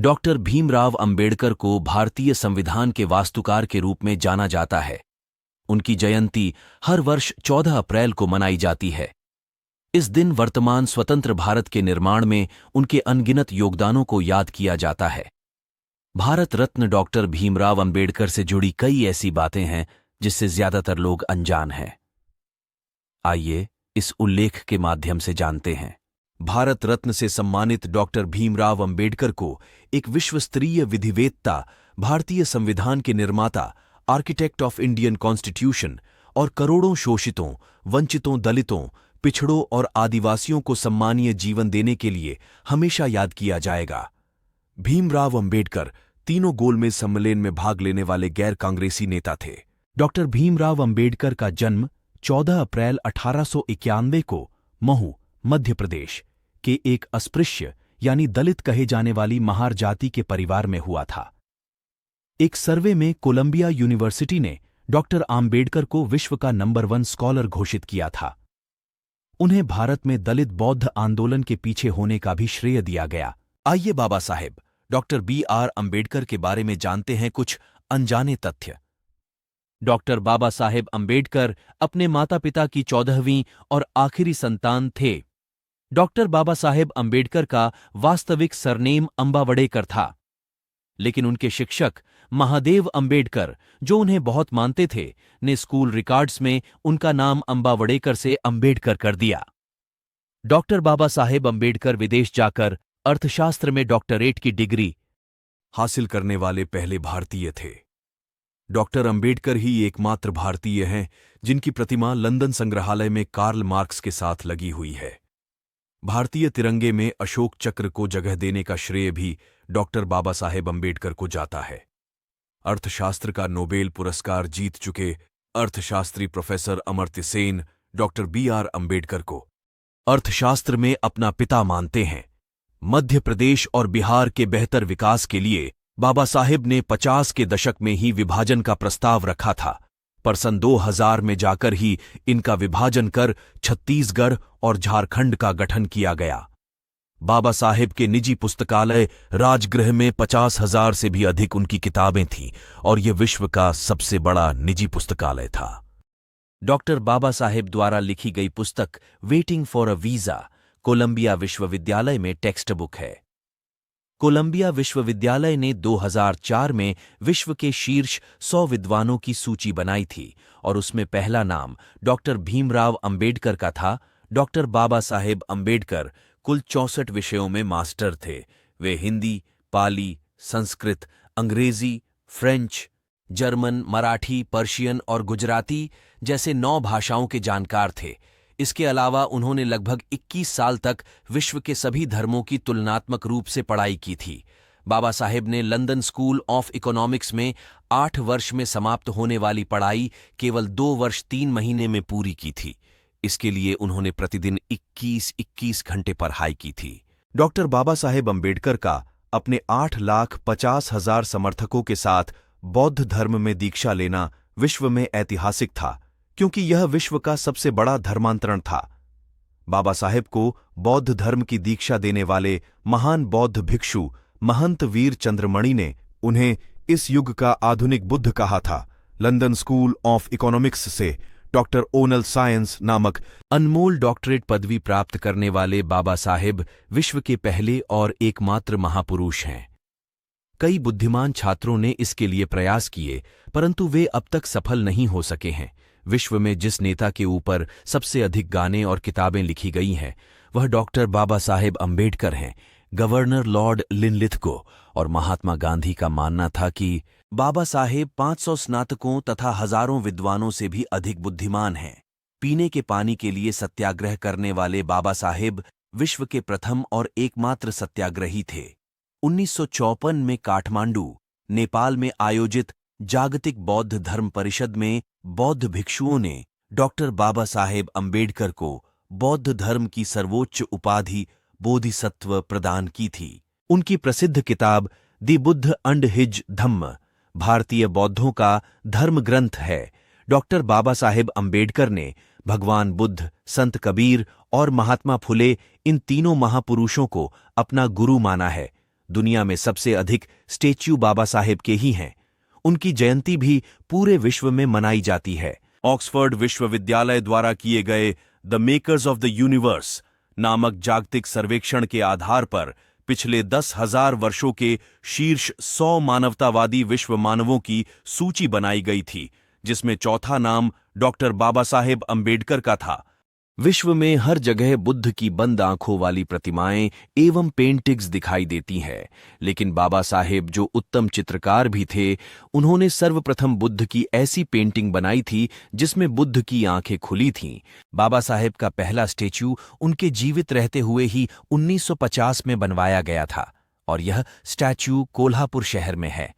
Doctor Bhimrao Ambedkar को भारतीय संविधान के वास्तुकार के रूप में जाना जाता है। उनकी जयंती हर वर्ष 14 अप्रैल को मनाई जाती है। इस दिन वर्तमान स्वतंत्र भारत के निर्माण में उनके अनगिनत योगदानों को याद किया जाता है। भारत रत्न डॉक्टर भीमराव अंबेडकर से जुड़ी कई ऐसी बातें हैं जिससे ज्यादातर लोग अनजान हैं। आइए इस उल्लेख के माध्यम से जानते हैं। भारत रत्न से सम्मानित डॉक्टर भीमराव अंबेडकर को एक विश्वस्तरीय विधिवेत्ता, भारतीय संविधान के निर्माता, आर्किटेक्ट ऑफ इंडियन कॉन्स्टिट्यूशन और करोड़ों शोषितों, वंचितों, दलितों, पिछड़ों और आदिवासियों को सम्मानीय जीवन देने के लिए हमेशा याद किया जाएगा। भीमराव अंबेडकर तीनों गोलमेज सम्मेलन में भाग लेने वाले गैर कांग्रेसी नेता थे। डॉक्टर भीमराव अंबेडकर का जन्म 14 अप्रैल 1891 को महू, मध्य प्रदेश के एक अस्पृश्य यानी दलित कहे जाने वाली महार जाति के परिवार में हुआ था। एक सर्वे में कोलंबिया यूनिवर्सिटी ने डॉक्टर आम्बेडकर को विश्व का नंबर 1 स्कॉलर घोषित किया था। उन्हें भारत में दलित बौद्ध आंदोलन के पीछे होने का भी श्रेय दिया गया। आइए बाबा साहेब डॉक्टर BR अंबेडकर के बारे में जानते हैं कुछ अनजाने तथ्य। डॉक्टर बाबा साहेब अंबेडकर अपने माता पिता की 14वीं और आखिरी संतान थे। डॉक्टर बाबा साहेब अंबेडकर का वास्तविक सरनेम अंबावड़ेकर था, लेकिन उनके शिक्षक महादेव अंबेडकर, जो उन्हें बहुत मानते थे, ने स्कूल रिकॉर्ड्स में उनका नाम अंबावड़ेकर से अंबेडकर कर दिया। डॉक्टर बाबा साहेब अंबेडकर विदेश जाकर अर्थशास्त्र में डॉक्टरेट की डिग्री हासिल करने वाले पहले भारतीय थे। डॉक्टर अंबेडकर ही एकमात्र भारतीय हैं जिनकी प्रतिमा लंदन संग्रहालय में कार्ल मार्क्स के साथ लगी हुई है। भारतीय तिरंगे में अशोक चक्र को जगह देने का श्रेय भी डॉक्टर बाबा साहेब अंबेडकर को जाता है। अर्थशास्त्र का नोबेल पुरस्कार जीत चुके अर्थशास्त्री professor Amartya Sen doctor BR Ambedkar को अर्थशास्त्र में अपना पिता मानते हैं। मध्य प्रदेश और बिहार के बेहतर विकास के लिए बाबा साहेब ने 50 के दशक में ही विभाजन का प्रस्ताव रखा था, पर सन 2000 में जाकर ही इनका विभाजन कर छत्तीसगढ़ और झारखंड का गठन किया गया। बाबा साहेब के निजी पुस्तकालय राजगृह में 50,000 से भी अधिक उनकी किताबें थीं और यह विश्व का सबसे बड़ा निजी पुस्तकालय था। डॉक्टर बाबा साहेब द्वारा लिखी गई पुस्तक waiting for a visa Columbia विश्वविद्यालय में टेक्स्ट बुक है। कोलंबिया विश्वविद्यालय ने 2004 में विश्व के शीर्ष 100 विद्वानों की सूची बनाई थी और उसमें पहला नाम डॉक्टर भीमराव अंबेडकर का था। डॉक्टर बाबा साहेब अंबेडकर कुल 64 विषयों में मास्टर थे। वे हिंदी, पाली, संस्कृत, अंग्रेजी, फ्रेंच, जर्मन, मराठी, पर्शियन और गुजराती जैसे 9 भाषाओं के जानकार थे। इसके अलावा उन्होंने लगभग 21 साल तक विश्व के सभी धर्मों की तुलनात्मक रूप से पढ़ाई की थी। बाबा साहेब ने लंदन स्कूल ऑफ इकोनॉमिक्स में 8 वर्ष में समाप्त होने वाली पढ़ाई केवल 2 वर्ष 3 महीने में पूरी की थी। इसके लिए उन्होंने प्रतिदिन 21 घंटे पढ़ाई की थी। डॉक्टर बाबा साहेब अंबेडकर का अपने 8,50,000 समर्थकों के साथ बौद्ध धर्म में दीक्षा लेना विश्व में ऐतिहासिक था, क्योंकि यह विश्व का सबसे बड़ा धर्मांतरण था। बाबा साहेब को बौद्ध धर्म की दीक्षा देने वाले महान बौद्ध भिक्षु महंत वीर चंद्रमणि ने उन्हें इस युग का आधुनिक बुद्ध कहा था। लंदन स्कूल ऑफ इकोनॉमिक्स से डॉक्टर ओनल साइंस नामक अनमोल डॉक्टरेट पदवी प्राप्त करने वाले बाबा साहेब विश्व के पहले और एकमात्र महापुरुष हैं। कई बुद्धिमान छात्रों ने इसके लिए प्रयास किए, परंतु वे अब तक सफल नहीं हो सके हैं। विश्व में जिस नेता के ऊपर सबसे अधिक गाने और किताबें लिखी गई हैं, वह डॉक्टर बाबा साहेब अंबेडकर हैं। गवर्नर लॉर्ड लिनलिथगो और महात्मा गांधी का मानना था कि बाबा साहेब 500 स्नातकों तथा हजारों विद्वानों से भी अधिक बुद्धिमान हैं। पीने के पानी के लिए सत्याग्रह करने वाले बाबा साहेब विश्व के प्रथम और एकमात्र सत्याग्रही थे। 1954 में काठमांडू, नेपाल में आयोजित जागतिक बौद्ध धर्म परिषद में बौद्ध भिक्षुओं ने डॉक्टर बाबा साहेब अंबेडकर को बौद्ध धर्म की सर्वोच्च उपाधि बोधिसत्व प्रदान की थी। उनकी प्रसिद्ध किताब दी बुद्ध अंड हिज धम्म भारतीय बौद्धों का धर्म ग्रंथ है। डॉक्टर बाबा साहेब अंबेडकर ने भगवान बुद्ध, संत कबीर और महात्मा फुले इन तीनों महापुरुषों को अपना गुरु माना है। दुनिया में सबसे अधिक स्टैच्यू बाबा साहेब के ही हैं। उनकी जयंती भी पूरे विश्व में मनाई जाती है। ऑक्सफोर्ड विश्वविद्यालय द्वारा किए गए the makers of the universe नामक जागतिक सर्वेक्षण के आधार पर पिछले 10,000 वर्षों के शीर्ष 100 मानवतावादी विश्व मानवों की सूची बनाई गई थी, जिसमें चौथा नाम डॉक्टर बाबा साहेब अंबेडकर का था। विश्व में हर जगह बुद्ध की बंद आंखों वाली प्रतिमाएं एवं पेंटिंग्स दिखाई देती हैं, लेकिन बाबा साहेब जो उत्तम चित्रकार भी थे, उन्होंने सर्वप्रथम बुद्ध की ऐसी पेंटिंग बनाई थी जिसमें बुद्ध की आंखें खुली थीं। बाबा साहेब का पहला स्टैच्यू उनके जीवित रहते हुए ही 1950 में बनवाया गया था और यह स्टैच्यू कोल्हापुर शहर में है।